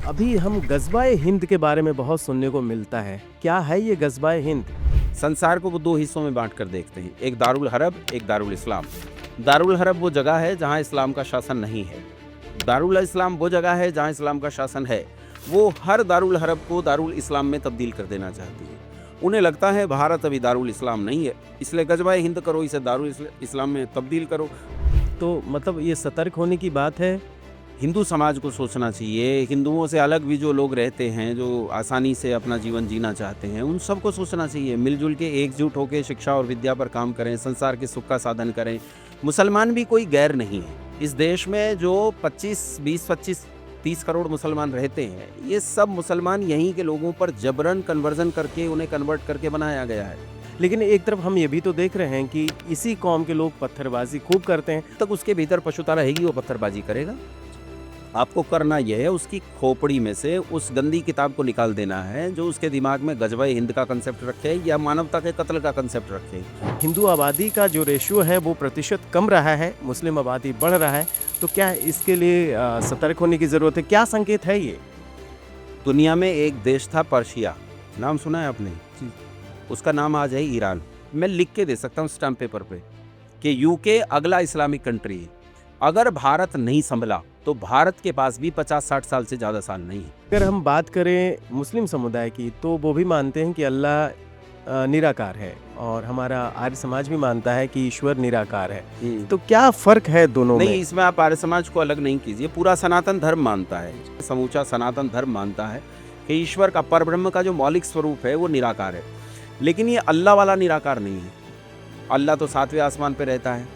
अभी हम गज़वाए हिंद के बारे में बहुत सुनने को मिलता है। क्या है ये गज़वाए हिंद? संसार को वो दो हिस्सों में बांट कर देखते हैं, एक दारुल हरब, एक दारुल इस्लाम। दारुल हरब वो जगह है जहाँ इस्लाम का शासन नहीं है। दारुल इस्लाम वो जगह है जहाँ इस्लाम का शासन है। वो हर दारुल हरब को दारुल इस्लाम में तब्दील कर देना चाहती है। उन्हें लगता है भारत अभी दारुल इस्लाम नहीं है, इसलिए गज़वाए हिंद करो, इसे दारुल इस्लाम में तब्दील करो। तो मतलब ये सतर्क होने की बात है। हिंदू समाज को सोचना चाहिए, हिंदुओं से अलग भी जो लोग रहते हैं, जो आसानी से अपना जीवन जीना चाहते हैं, उन सबको सोचना चाहिए। मिलजुल के एकजुट होकर शिक्षा और विद्या पर काम करें, संसार के सुख का साधन करें। मुसलमान भी कोई गैर नहीं है। इस देश में जो 25, 30 करोड़ मुसलमान रहते हैं, ये सब मुसलमान यहीं के लोगों पर जबरन कन्वर्जन करके, उन्हें कन्वर्ट करके बनाया गया है। लेकिन एक तरफ हम ये भी तो देख रहे हैं कि इसी कौम के लोग पत्थरबाजी खूब करते हैं। तक उसके भीतर पशुता रहेगी, वो पत्थरबाजी करेगा। आपको करना यह है, उसकी खोपड़ी में से उस गंदी किताब को निकाल देना है जो उसके दिमाग में गज़वाए हिंद का कंसेप्ट रखे या मानवता के कत्ल का कंसेप्ट रखे। हिंदू आबादी का जो रेशियो है वो प्रतिशत कम रहा है, मुस्लिम आबादी बढ़ रहा है। तो क्या इसके लिए सतर्क होने की ज़रूरत है? क्या संकेत है ये? दुनिया में एक देश था पर्शिया, नाम सुना है आपने? उसका नाम आज है ईरान। मैं लिख के दे सकता हूँ स्टैम्प पेपर पे कि यूके अगला इस्लामिक कंट्री है। अगर भारत नहीं संभला तो भारत के पास भी 50-60 साल से ज़्यादा साल नहीं है। अगर हम बात करें मुस्लिम समुदाय की, तो वो भी मानते हैं कि अल्लाह निराकार है, और हमारा आर्य समाज भी मानता है कि ईश्वर निराकार है। तो क्या फ़र्क है दोनों में? नहीं, इसमें आप आर्य समाज को अलग नहीं कीजिए। पूरा सनातन धर्म मानता है, समूचा सनातन धर्म मानता है कि ईश्वर का, परब्रह्म का जो मौलिक स्वरूप है वो निराकार है। लेकिन ये अल्लाह वाला निराकार नहीं है। अल्लाह तो 7वें आसमान पे रहता है।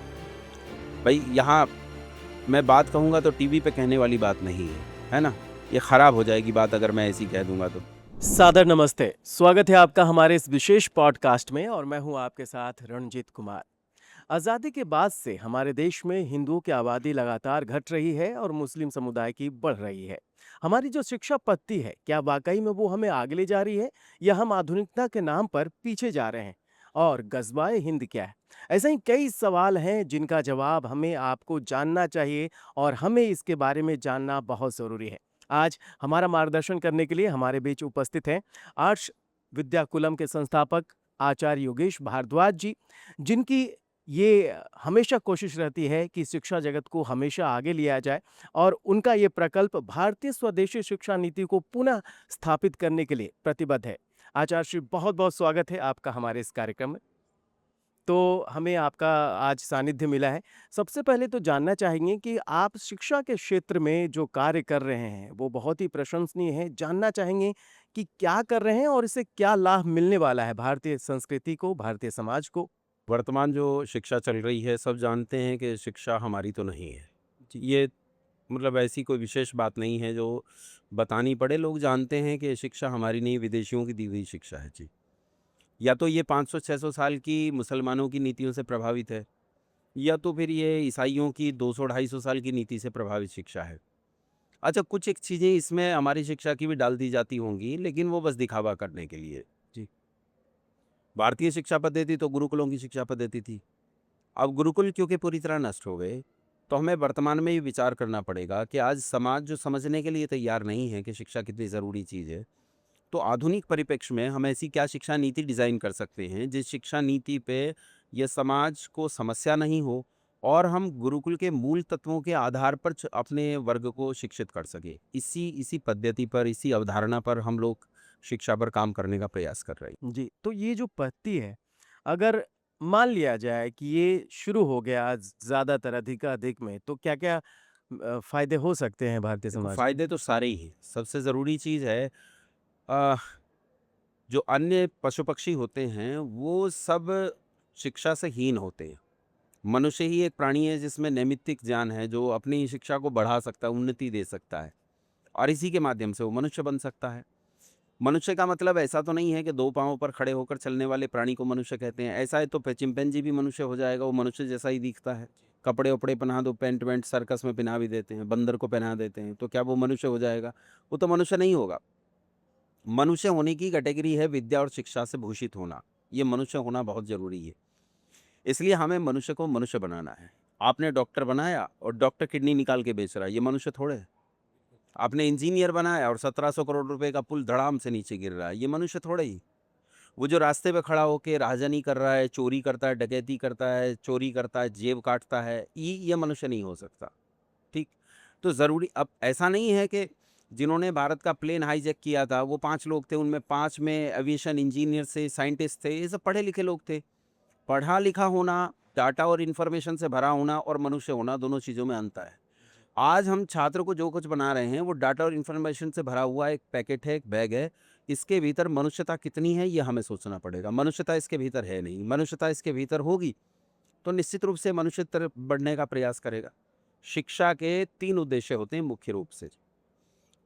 भाई यहाँ मैं बात कहूँगा तो टीवी पे कहने वाली बात नहीं है ना? ये ख़राब हो जाएगी बात अगर मैं ऐसी कह दूंगा तो। सादर नमस्ते, स्वागत है आपका हमारे इस विशेष पॉडकास्ट में, और मैं हूं आपके साथ रणजीत कुमार। आज़ादी के बाद से हमारे देश में हिंदुओं की आबादी लगातार घट रही है और मुस्लिम समुदाय की बढ़ रही है। हमारी जो शिक्षा पद्धति है, क्या वाकई में वो हमें आगे ले जा रही है, या हम आधुनिकता के नाम पर पीछे जा रहे हैं? और गज़वाए हिंद क्या है? ऐसे ही कई सवाल हैं जिनका जवाब हमें आपको जानना चाहिए, और हमें इसके बारे में जानना बहुत ज़रूरी है। आज हमारा मार्गदर्शन करने के लिए हमारे बीच उपस्थित हैं आर्ष विद्याकुलम के संस्थापक आचार्य योगेश भारद्वाज जी, जिनकी ये हमेशा कोशिश रहती है कि शिक्षा जगत को हमेशा आगे लिया जाए, और उनका ये प्रकल्प भारतीय स्वदेशी शिक्षा नीति को पुनः स्थापित करने के लिए प्रतिबद्ध है। आचार्य श्री, बहुत बहुत स्वागत है आपका हमारे इस कार्यक्रम में। तो हमें आपका आज सानिध्य मिला है। सबसे पहले तो जानना चाहेंगे कि आप शिक्षा के क्षेत्र में जो कार्य कर रहे हैं, वो बहुत ही प्रशंसनीय है। जानना चाहेंगे कि क्या कर रहे हैं और इससे क्या लाभ मिलने वाला है भारतीय संस्कृति को, भारतीय समाज को? वर्तमान जो शिक्षा चल रही है, सब जानते हैं कि शिक्षा हमारी तो नहीं है। ये मतलब ऐसी कोई विशेष बात नहीं है जो बतानी पड़े। लोग जानते हैं कि शिक्षा हमारी नहीं, विदेशियों की दी हुई शिक्षा है जी। या तो ये 500-600 साल की मुसलमानों की नीतियों से प्रभावित है, या तो फिर ये ईसाइयों की 200-250 साल की नीति से प्रभावित शिक्षा है। अच्छा, कुछ एक चीज़ें इसमें हमारी शिक्षा की भी डाल दी जाती होंगी, लेकिन वो बस दिखावा करने के लिए जी। भारतीय शिक्षा पद्धति तो गुरुकुलों की शिक्षा पद्धति थी। अब गुरुकुल क्योंकि पूरी तरह नष्ट हो गए, तो हमें वर्तमान में ये विचार करना पड़ेगा कि आज समाज जो समझने के लिए तैयार नहीं है कि शिक्षा कितनी ज़रूरी चीज़ है, तो आधुनिक परिप्रेक्ष्य में हम ऐसी क्या शिक्षा नीति डिज़ाइन कर सकते हैं जिस शिक्षा नीति पे ये समाज को समस्या नहीं हो, और हम गुरुकुल के मूल तत्वों के आधार पर अपने वर्ग को शिक्षित कर सके। इसी इसी पद्धति पर, इसी अवधारणा पर हम लोग शिक्षा पर काम करने का प्रयास कर रहे हैं। जी, तो ये जो पद्धति है, अगर मान लिया जाए कि ये शुरू हो गया ज़्यादातर अधिकाधिक में, तो क्या-क्या फ़ायदे हो सकते हैं भारतीय देखो, समाज को? फ़ायदे तो सारे ही हैं। सबसे ज़रूरी चीज़ है, अ, जो अन्य पशु पक्षी होते हैं वो सब शिक्षा से हीन होते हैं। मनुष्य ही एक प्राणी है जिसमें नैमित्तिक ज्ञान है, जो अपनी शिक्षा को बढ़ा सकता है, उन्नति दे सकता है, और इसी के माध्यम से वो मनुष्य बन सकता है। मनुष्य का मतलब ऐसा तो नहीं है कि दो पाँवों पर खड़े होकर चलने वाले प्राणी को मनुष्य कहते हैं। ऐसा है तो फिर चिंपैंजी भी मनुष्य हो जाएगा, वो मनुष्य जैसा ही दिखता है। कपड़े वपड़े पहना दो, पैंट वैंट सर्कस में पहना भी देते हैं, बंदर को पहना देते हैं, तो क्या वो मनुष्य हो जाएगा? वो तो मनुष्य नहीं होगा। मनुष्य होने की कैटेगरी है विद्या और शिक्षा से भूषित होना। ये मनुष्य होना बहुत ज़रूरी है। इसलिए हमें मनुष्य को मनुष्य बनाना है। आपने डॉक्टर बनाया और डॉक्टर किडनी निकाल के बेच रहा है, ये मनुष्य थोड़े है। आपने इंजीनियर बनाया और 1700 करोड़ रुपए का पुल धड़ाम से नीचे गिर रहा है, ये मनुष्य थोड़ा ही। वो जो रास्ते पे खड़ा होके राहजनी कर रहा है, चोरी करता है, डकैती करता है, चोरी करता है, जेब काटता है, ये मनुष्य नहीं हो सकता। ठीक? तो ज़रूरी अब ऐसा नहीं है कि जिन्होंने भारत का प्लेन हाईजैक किया था, वो 5 लोग थे, उनमें 5 में एविएशन इंजीनियर थे, साइंटिस्ट थे, ये सब पढ़े-लिखे लोग थे। पढ़ा-लिखा होना, डाटा और इन्फॉर्मेशन से भरा होना और मनुष्य होना, दोनों चीज़ों में अंतर है। आज हम छात्र को जो कुछ बना रहे हैं, वो डाटा और इन्फॉर्मेशन से भरा हुआ एक पैकेट है, एक बैग है। इसके भीतर मनुष्यता कितनी है, ये हमें सोचना पड़ेगा। मनुष्यता इसके भीतर है नहीं। मनुष्यता इसके भीतर होगी, तो निश्चित रूप से मनुष्य तरफ बढ़ने का प्रयास करेगा। शिक्षा के 3 उद्देश्य होते हैं मुख्य रूप से।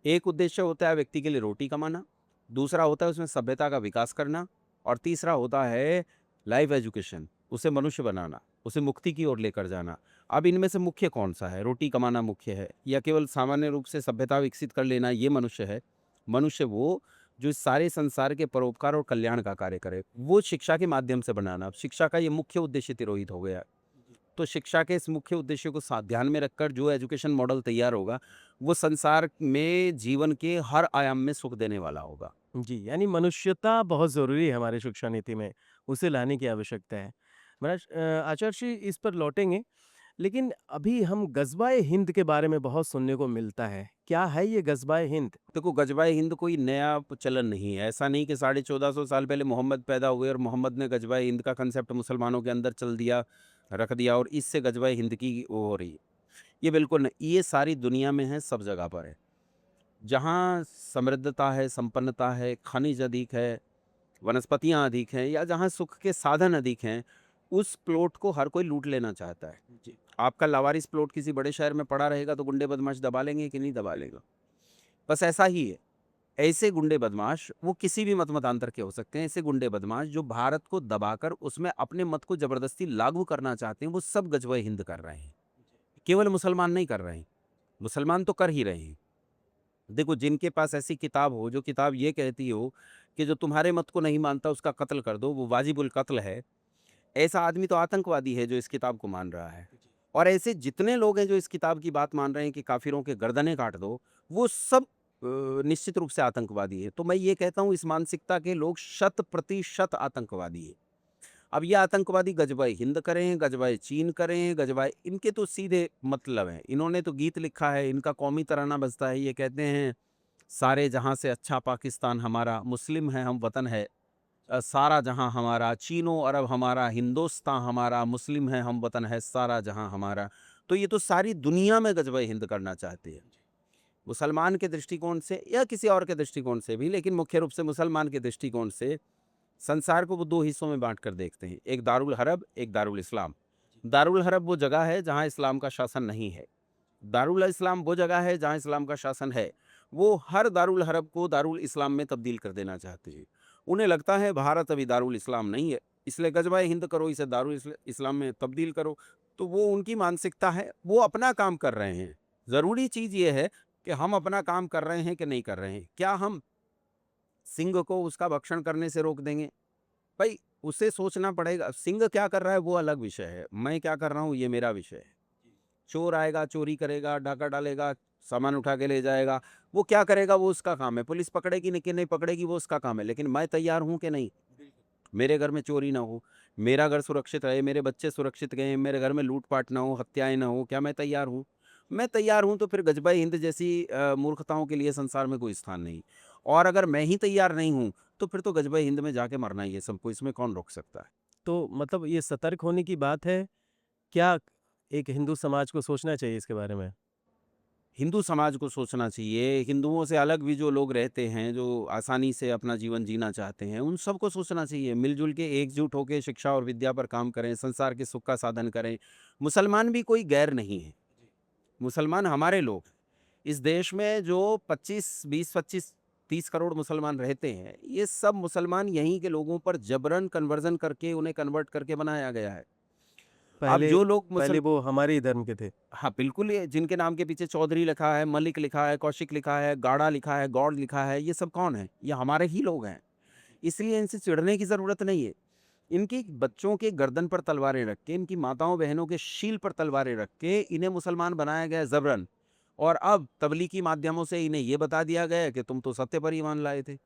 एक उद्देश्य होता है व्यक्ति के लिए रोटी कमाना, दूसरा होता है उसमें सभ्यता का विकास करना और तीसरा होता है लाइफ एजुकेशन, उसे मनुष्य बनाना, उसे मुक्ति की ओर लेकर जाना। अब इनमें से मुख्य कौन-सा है? रोटी कमाना मुख्य है या केवल सामान्य रूप से सभ्यता विकसित कर लेना ये मनुष्य है? मनुष्य वो जो इस सारे संसार के परोपकार और कल्याण का कार्य करे, वो शिक्षा के माध्यम से बनाना। अब शिक्षा का ये मुख्य उद्देश्य तिरोहित हो गया। तो शिक्षा के इस मुख्य उद्देश्य को ध्यान में रखकर जो एजुकेशन मॉडल तैयार होगा, वो संसार में जीवन के हर आयाम में सुख देने वाला होगा। जी, यानी मनुष्यता बहुत ज़रूरी है हमारी शिक्षा नीति में, उसे लाने की आवश्यकता है। महाराज आचार्य जी इस पर लौटेंगे, लेकिन अभी हम गज़वाए हिंद के बारे में बहुत सुनने को मिलता है। क्या है ये गज़वाए हिंद? देखो, गजवाए हिंद कोई नया चलन नहीं है। ऐसा नहीं कि 1450 साल पहले मोहम्मद पैदा हुए और मोहम्मद ने गजवाए हिंद का कंसेप्ट मुसलमानों के अंदर चल दिया, रख दिया और इससे गजवाए हिंद की वो हो रही है। ये बिल्कुल नहीं, ये सारी दुनिया में है, सब जगह पर है। जहाँ समृद्धता है, संपन्नता है, खनिज अधिक है, वनस्पतियाँ अधिक हैं या जहाँ सुख के साधन अधिक हैं, उस प्लॉट को हर कोई लूट लेना चाहता है। जी। आपका लावारिस प्लॉट किसी बड़े शहर में पड़ा रहेगा तो गुंडे बदमाश दबा लेंगे कि नहीं दबा लेगा? बस ऐसा ही है। ऐसे गुंडे बदमाश वो किसी भी मत मतांतर के हो सकते हैं। ऐसे गुंडे बदमाश जो भारत को दबाकर उसमें अपने मत को ज़बरदस्ती लागू करना चाहते हैं, वो सब गज़वे हिंद कर रहे हैं। केवल मुसलमान नहीं कर रहे हैं, मुसलमान तो कर ही रहे हैं। देखो, जिनके पास ऐसी किताब हो, जो किताब ये कहती हो कि जो तुम्हारे मत को नहीं मानता उसका कत्ल कर दो, वो वाजिबुल कत्ल है। ऐसा आदमी तो आतंकवादी है जो इस किताब को मान रहा है। और ऐसे जितने लोग हैं जो इस किताब की बात मान रहे हैं कि काफ़िरों के गर्दनें काट दो, वो सब निश्चित रूप से आतंकवादी है। तो मैं ये कहता हूँ इस मानसिकता के लोग शत प्रतिशत आतंकवादी है। अब ये आतंकवादी गजबाई हिंद करें, गजबाई चीन करें, गजबाई इनके तो सीधे मतलब हैं। इन्होंने तो गीत लिखा है, इनका कौमी तराना बजता है, ये कहते हैं सारे जहाँ से अच्छा पाकिस्तान हमारा, मुस्लिम है हम वतन है सारा जहाँ हमारा, चीनो अरब हमारा, हिंदुस्तान हमारा, मुस्लिम है हम वतन है सारा जहाँ हमारा। तो ये तो सारी दुनिया में गजबाई हिंद करना चाहते हैं। मुसलमान के दृष्टिकोण से या किसी और के दृष्टिकोण से भी, लेकिन मुख्य रूप से मुसलमान के दृष्टिकोण से संसार को वो 2 हिस्सों में बाँट कर देखते हैं, एक दारुल हरब, एक दारुल इस्लाम। दारुल हरब वो जगह है जहाँ इस्लाम का शासन नहीं है। दारुल इस्लाम वो जगह है जहाँ इस्लाम का शासन है। वो हर दारुल हरब को दारुल इस्लाम में तब्दील कर देना चाहते हैं। उन्हें लगता है भारत अभी दारुल इस्लाम नहीं है, इसलिए गज़वाए हिंद करो, इसे दारुल इस्लाम में तब्दील करो। तो वो उनकी मानसिकता है, वो अपना काम कर रहे हैं। ज़रूरी चीज़ ये है कि हम अपना काम कर रहे हैं कि नहीं कर रहे हैं। क्या हम सिंह को उसका भक्षण करने से रोक देंगे? भाई, उसे सोचना पड़ेगा, सिंह क्या कर रहा है वो अलग विषय है, मैं क्या कर रहा हूँ ये मेरा विषय है। चोर आएगा, चोरी करेगा, डाका डालेगा, सामान उठा के ले जाएगा, वो क्या करेगा वो उसका काम है। पुलिस पकड़ेगी नहीं कि नहीं पकड़ेगी वो उसका काम है, लेकिन मैं तैयार हूँ कि नहीं? मेरे घर में चोरी ना हो, मेरा घर सुरक्षित रहे, मेरे बच्चे सुरक्षित गए, मेरे घर में लूट-पाट ना हो, हत्याएँ ना हो, क्या मैं तैयार हूँ? मैं तैयार हूँ तो फिर गज़बाए हिंद जैसी मूर्खताओं के लिए संसार में कोई स्थान नहीं। और अगर मैं ही तैयार नहीं हूँ, तो फिर तो गज़बाए हिंद में जाके मरना ही है सबको, इसमें कौन रोक सकता है? तो मतलब ये सतर्क होने की बात है, क्या एक हिंदू समाज को सोचना चाहिए इसके बारे में? हिंदू समाज को सोचना चाहिए, हिंदुओं से अलग भी जो लोग रहते हैं, जो आसानी से अपना जीवन जीना चाहते हैं, उन सबको सोचना चाहिए। मिल-जुल के एकजुट होके शिक्षा और विद्या पर काम करें, संसार के सुख का साधन करें। मुसलमान भी कोई गैर नहीं है, मुसलमान हमारे लोग हैं। इस देश में जो 25 20 25 30 करोड़ मुसलमान रहते हैं, ये सब मुसलमान यहीं के लोगों पर जबरन कन्वर्ज़न करके, उन्हें कन्वर्ट करके बनाया गया है। अब पहले जो लोग पहले वो हमारे ही धर्म के थे। हाँ, बिल्कुल, ये जिनके नाम के पीछे चौधरी लिखा है, मलिक लिखा है, कौशिक लिखा है, गाड़ा लिखा है, गौड़ लिखा है, ये सब कौन है? ये हमारे ही लोग हैं। इसलिए इनसे चिढ़ने की ज़रूरत नहीं है। इनकी बच्चों के गर्दन पर तलवारें रख के, इनकी माताओं-बहनों के शील पर तलवारें रख के, इन्हें मुसलमान बनाया गया है ज़बरन। और अब तबलीगी माध्यमों से इन्हें ये बता दिया गया है कि तुम तो सत्य पर ईमान लाए थे।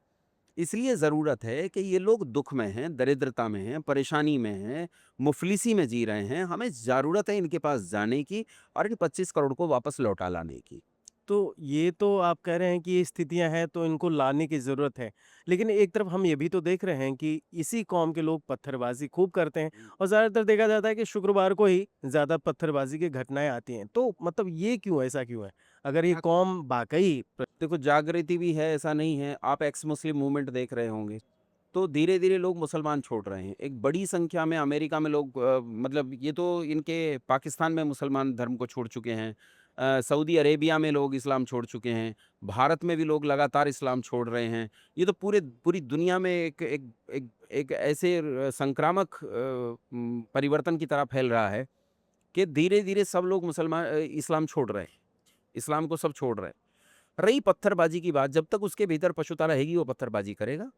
इसलिए ज़रूरत है कि ये लोग दुख में हैं, दरिद्रता में हैं, परेशानी में हैं, मुफ़लिसी में जी रहे हैं। हमें ज़रूरत है इनके पास जाने की और इन 25 करोड़ को वापस लौटा लाने की। तो ये तो आप कह रहे हैं कि ये स्थितियाँ हैं तो इनको लाने की ज़रूरत है। लेकिन एक तरफ हम ये भी तो देख रहे हैं कि इसी कौम के लोग पत्थरबाज़ी खूब करते हैं और ज़्यादातर देखा जाता है कि शुक्रवार को ही ज़्यादा पत्थरबाज़ी की घटनाएँ आती हैं। तो मतलब ये क्यों ऐसा क्यों है? अगर ये कौम वाक़ई देखो जागृति भी है, ऐसा नहीं है। आप एक्स मुस्लिम मूवमेंट देख रहे होंगे। तो धीरे-धीरे लोग मुसलमान छोड़ रहे हैं। एक बड़ी संख्या में अमेरिका में लोग मतलब ये तो इनके पाकिस्तान में मुसलमान धर्म को छोड़ चुके हैं। सऊदी अरेबिया में लोग इस्लाम छोड़ चुके हैं। भारत में भी लोग लगातार इस्लाम छोड़ रहे हैं। ये तो पूरी दुनिया में एक ऐसे संक्रामक परिवर्तन की तरह फैल रहा है कि धीरे-धीरे सब लोग इस्लाम छोड़ रहे हैं। इस्लाम को सब छोड़ रहे हैं। रही पत्थरबाजी की बात, जब तक उसके भीतर पशुता रहेगी वो पत्थरबाजी करेगा।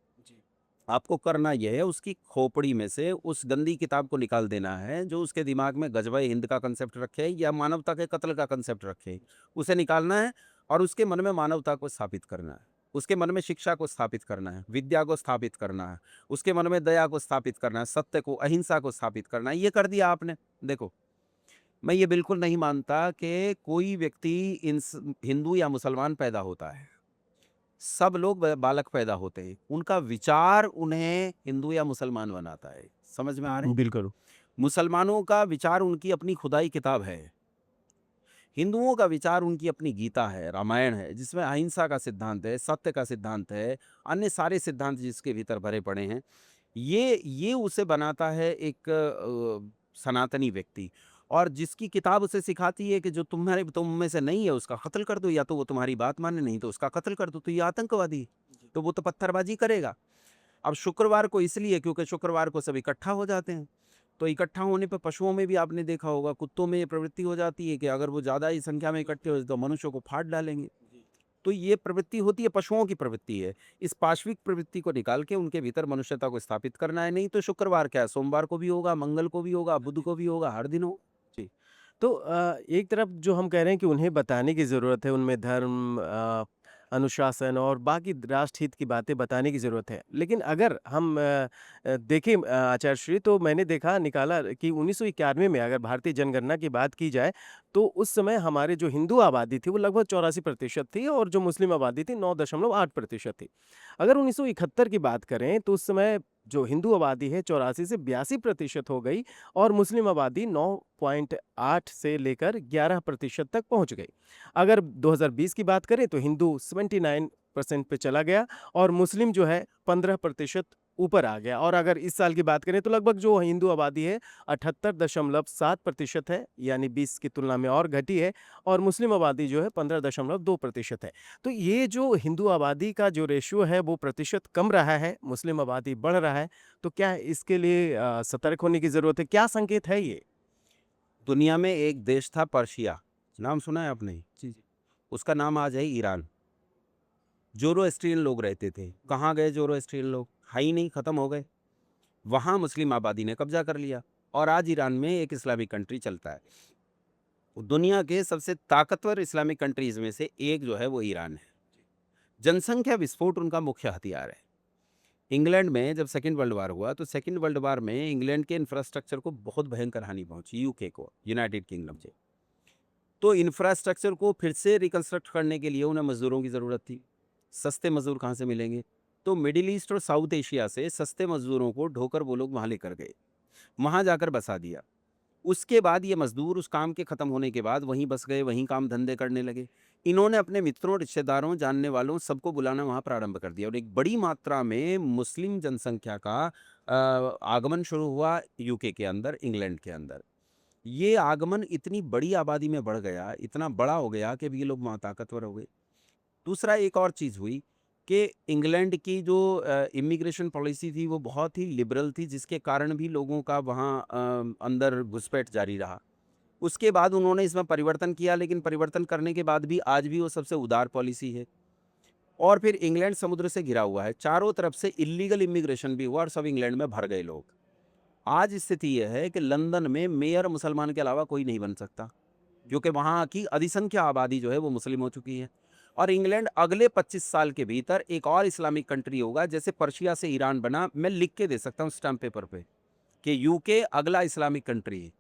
आपको करना ये है उसकी खोपड़ी में से उस गंदी किताब को निकाल देना है जो उसके दिमाग में गजवाए हिंद का कंसेप्ट रखे या मानवता के कत्ल का कंसेप्ट रखे। उसे निकालना है और उसके मन में मानवता को स्थापित करना है। उसके मन में शिक्षा को स्थापित करना है, विद्या को स्थापित करना है, उसके मन में दया को स्थापित करना है, सत्य को, अहिंसा को स्थापित करना है। ये कर दिया आपने। देखो, मैं ये बिल्कुल नहीं मानता कि कोई व्यक्ति हिंदू या मुसलमान पैदा होता है। सब लोग बालक पैदा होते हैं, उनका विचार उन्हें हिंदू या मुसलमान बनाता है। समझ में आ रहे हैं? बिल्कुल। मुसलमानों का विचार उनकी अपनी खुदाई किताब है। हिंदुओं का विचार उनकी अपनी गीता है, रामायण है, जिसमें अहिंसा का सिद्धांत है, सत्य का सिद्धांत है, अन्य सारे सिद्धांत जिसके भीतर भरे पड़े हैं। ये उसे बनाता है एक सनातनी व्यक्ति। और जिसकी किताब उसे सिखाती है कि जो तुम में से नहीं है उसका कत्ल कर दो, या तो वो तुम्हारी बात माने, नहीं तो उसका कत्ल कर दो, तो ये आतंकवादी है। तो वो तो पत्थरबाजी करेगा। अब शुक्रवार को इसलिए क्योंकि शुक्रवार को सब इकट्ठा हो जाते हैं। तो इकट्ठा होने पे पशुओं में भी आपने देखा होगा, कुत्तों में ये प्रवृत्ति हो जाती है कि अगर वो ज़्यादा ही संख्या में इकट्ठे हो तो मनुष्यों को फाड़ डालेंगे। तो ये प्रवृत्ति होती है, पशुओं की प्रवृत्ति है। इस पाशविक प्रवृत्ति को निकाल के उनके भीतर मनुष्यता को स्थापित करना है। नहीं तो शुक्रवार क्या, सोमवार को भी होगा, मंगल को भी होगा, बुध को भी होगा, हर दिन हो। जी। तो एक तरफ जो हम कह रहे हैं कि उन्हें बताने की ज़रूरत है, उनमें धर्म अनुशासन और बाकी राष्ट्रहित की बातें बताने की ज़रूरत है। लेकिन अगर हम देखें आचार्य श्री तो मैंने देखा निकाला कि 1991 में अगर भारतीय जनगणना की बात की जाए, तो उस समय हमारे जो हिंदू आबादी थी वो लगभग 84% थी और जो मुस्लिम आबादी थी 9.8% थी। अगर 1971 की बात करें तो उस समय जो हिंदू आबादी है 84 से 82% हो गई और मुस्लिम आबादी 9.8 से लेकर 11% तक पहुंच गई। अगर 2020 की बात करें तो हिंदू 79% पे चला गया और मुस्लिम जो है 15% ऊपर आ गया और अगर इस साल की बात करें तो लगभग जो हिंदू आबादी है 78.7% है, यानी 20 की तुलना में और घटी है और मुस्लिम आबादी जो है 15.2% है। तो ये जो हिंदू आबादी का जो रेशियो है वो प्रतिशत कम रहा है, मुस्लिम आबादी बढ़ रहा है। तो क्या इसके लिए सतर्क होने की ज़रूरत है? क्या संकेत है ये? दुनिया में एक देश था पर्शिया, नाम सुना है आपने? जी, जी। उसका नाम आज है ईरान। ज़ोरोएस्ट्रियन लोग रहते थे। कहाँ गए ज़ोरोएस्ट्रियन लोग? है ही नहीं, खत्म हो गए। वहाँ मुस्लिम आबादी ने कब्जा कर लिया और आज ईरान में एक इस्लामिक कंट्री चलता है। दुनिया के सबसे ताकतवर इस्लामिक कंट्रीज में से एक जो है वो ईरान है। जनसंख्या विस्फोट उनका मुख्य हथियार है। इंग्लैंड में जब सेकेंड वर्ल्ड वार हुआ तो सेकेंड वर्ल्ड वार में इंग्लैंड के इंफ्रास्ट्रक्चर को बहुत भयंकर हानि पहुंची, यूके को, यूनाइटेड किंगडम से। तो इंफ्रास्ट्रक्चर को फिर से रिकंस्ट्रक्ट करने के लिए उन्हें मजदूरों की ज़रूरत थी। सस्ते मजदूर कहाँ से मिलेंगे? तो मिडिल ईस्ट और साउथ एशिया से सस्ते मजदूरों को ढोकर वो लोग वहाँ लेकर गए, वहाँ जाकर बसा दिया। उसके बाद ये मजदूर उस काम के ख़त्म होने के बाद वहीं बस गए, वहीं काम धंधे करने लगे। इन्होंने अपने मित्रों, रिश्तेदारों, जानने वालों सबको बुलाना वहाँ प्रारंभ कर दिया और एक बड़ी मात्रा में मुस्लिम जनसंख्या का आगमन शुरू हुआ यूके के अंदर, इंग्लैंड के अंदर। ये आगमन इतनी बड़ी आबादी में बढ़ गया, इतना बड़ा हो गया कि अब ये लोग वहाँ ताकतवर हो गए। दूसरा एक और चीज़ हुई कि इंग्लैंड की जो इमिग्रेशन पॉलिसी थी वो बहुत ही लिबरल थी, जिसके कारण भी लोगों का वहाँ अंदर घुसपैठ जारी रहा। उसके बाद उन्होंने इसमें परिवर्तन किया, लेकिन परिवर्तन करने के बाद भी आज भी वो सबसे उदार पॉलिसी है। और फिर इंग्लैंड समुद्र से घिरा हुआ है, चारों तरफ से इल्लीगल इमिग्रेशन भी हुआ और सब इंग्लैंड में भर गए लोग। आज स्थिति यह है कि लंदन में मेयर मुसलमान के अलावा कोई नहीं बन सकता। क्योंकि वहाँ की अधिसंख्या आबादी जो है वो मुस्लिम हो चुकी है। और इंग्लैंड अगले 25 साल के भीतर एक और इस्लामिक कंट्री होगा, जैसे पर्शिया से ईरान बना। मैं लिख के दे सकता हूँ स्टैम्प पेपर पे कि यूके अगला इस्लामिक कंट्री है।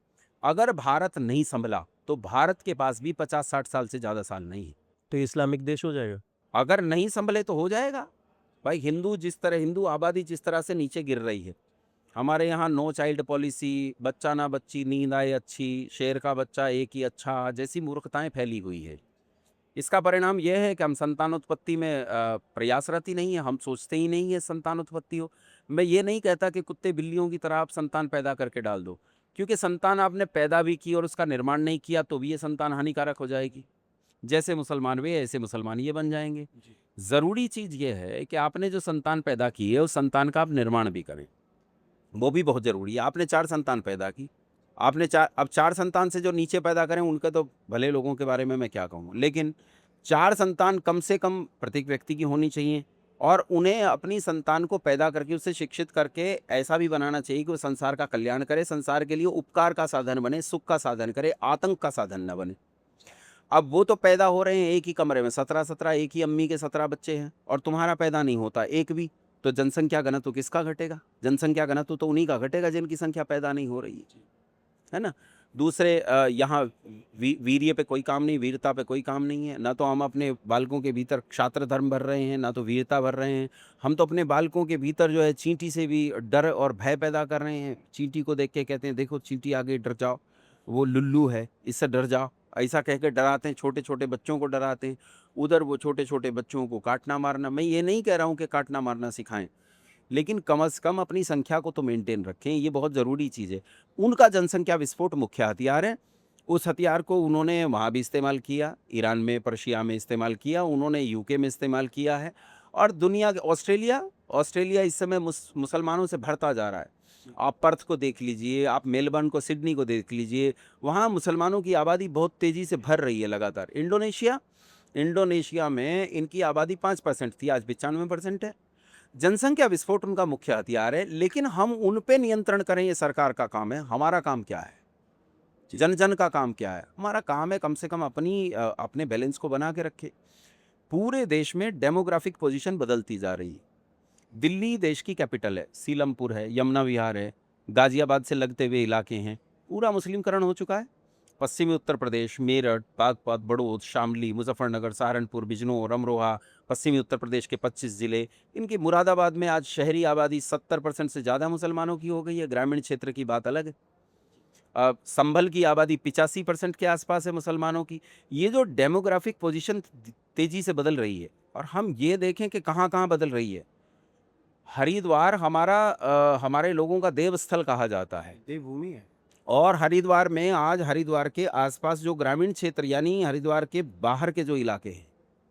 अगर भारत नहीं संभला तो भारत के पास भी 50-60 साल से ज़्यादा साल नहीं है। तो ये इस्लामिक देश हो जाएगा? अगर नहीं संभले तो हो जाएगा। भाई हिंदू आबादी जिस तरह से नीचे गिर रही है, हमारे यहाँ नो चाइल्ड पॉलिसी, बच्चा ना बच्ची नींद आए अच्छी, शेर का बच्चा एक ही अच्छा, जैसी मूर्खताएं फैली हुई है। इसका परिणाम यह है कि हम संतानोत्पत्ति में प्रयासरत ही नहीं है, हम सोचते ही नहीं है संतानोत्पत्ति हो। मैं ये नहीं कहता कि कुत्ते बिल्लियों की तरह आप संतान पैदा करके डाल दो, क्योंकि संतान आपने पैदा भी की और उसका निर्माण नहीं किया तो भी ये संतान हानिकारक हो जाएगी। जैसे मुसलमान वे ऐसे मुसलमान ये बन जाएंगे। ज़रूरी चीज़ ये है कि आपने जो संतान पैदा की है उस संतान का आप निर्माण भी करें, वो भी बहुत ज़रूरी है। आपने 4 संतान पैदा की, आपने 4 संतान से जो नीचे पैदा करें उनके तो भले लोगों के बारे में मैं क्या कहूँ, लेकिन 4 संतान कम से कम प्रत्येक व्यक्ति की होनी चाहिए और उन्हें अपनी संतान को पैदा करके उसे शिक्षित करके ऐसा भी बनाना चाहिए कि वो संसार का कल्याण करे, संसार के लिए उपकार का साधन बने, सुख का साधन करे, आतंक का साधन न बने। अब वो तो पैदा हो रहे हैं एक ही कमरे में, 17-17 एक ही अम्मी के 17 बच्चे हैं और तुम्हारा पैदा नहीं होता एक भी, तो जनसंख्या घनत्व किसका घटेगा? जनसंख्या घनत्व तो उन्हीं का घटेगा जिनकी संख्या पैदा नहीं हो रही है ना? दूसरे यहाँ वीर्य पे कोई काम नहीं, वीरता पे कोई काम नहीं है। ना तो हम अपने बालकों के भीतर क्षात्र धर्म भर रहे हैं, ना तो वीरता भर रहे हैं। हम तो अपने बालकों के भीतर जो है चींटी से भी डर और भय पैदा कर रहे हैं। चींटी को देख के कहते हैं देखो चींटी आ गई, डर जाओ, वो लुल्लू है, इससे डर जाओ। ऐसा कह के डराते हैं, छोटे-छोटे बच्चों को डराते हैं। उधर वो छोटे-छोटे बच्चों को काटना मारना। मैं ये नहीं कह रहा हूँ कि काटना मारना सिखाएँ, लेकिन कम से कम अपनी संख्या को तो मेंटेन रखें, ये बहुत ज़रूरी चीज़ है। उनका जनसंख्या विस्फोट मुख्य हथियार है। उस हथियार को उन्होंने वहाँ भी इस्तेमाल किया, ईरान में, पर्शिया में इस्तेमाल किया, उन्होंने यूके में इस्तेमाल किया है और दुनिया के ऑस्ट्रेलिया इस समय मुसलमानों से भरता जा रहा है। आप पर्थ को देख लीजिए, आप मेलबर्न को, सिडनी को देख लीजिए, वहाँ मुसलमानों की आबादी बहुत तेज़ी से भर रही है लगातार। इंडोनेशिया में इनकी आबादी 5% थी, आज 95% है। जनसंख्या विस्फोट उनका मुख्य हथियार है, लेकिन हम उन पे नियंत्रण करें ये सरकार का काम है। हमारा काम क्या है? जन का काम क्या है? हमारा काम है कम से कम अपने बैलेंस को बना के रखे। पूरे देश में डेमोग्राफिक पोजीशन बदलती जा रही है। दिल्ली देश की कैपिटल है, सीलमपुर है, यमुना विहार है, गाजियाबाद से लगते हुए इलाके हैं, पूरा मुस्लिमकरण हो चुका है। पश्चिमी उत्तर प्रदेश, मेरठ, बागपत, बड़ौद, शामली, मुजफ्फरनगर, सहारनपुर, बिजनौर, अमरोहा, पश्चिमी उत्तर प्रदेश के 25 ज़िले, इनकी मुरादाबाद में आज शहरी आबादी 70% से ज़्यादा मुसलमानों की हो गई है, ग्रामीण क्षेत्र की बात अलग है। संभल की आबादी 85% के आसपास है मुसलमानों की। ये जो डेमोग्राफिक पोजीशन तेज़ी से बदल रही है और हम ये देखें कि कहाँ-कहाँ बदल रही है। हरिद्वार हमारे लोगों का देवस्थल कहा जाता है। देवभूमि है। और हरिद्वार के आसपास जो ग्रामीण क्षेत्र यानी हरिद्वार के बाहर के जो इलाके हैं,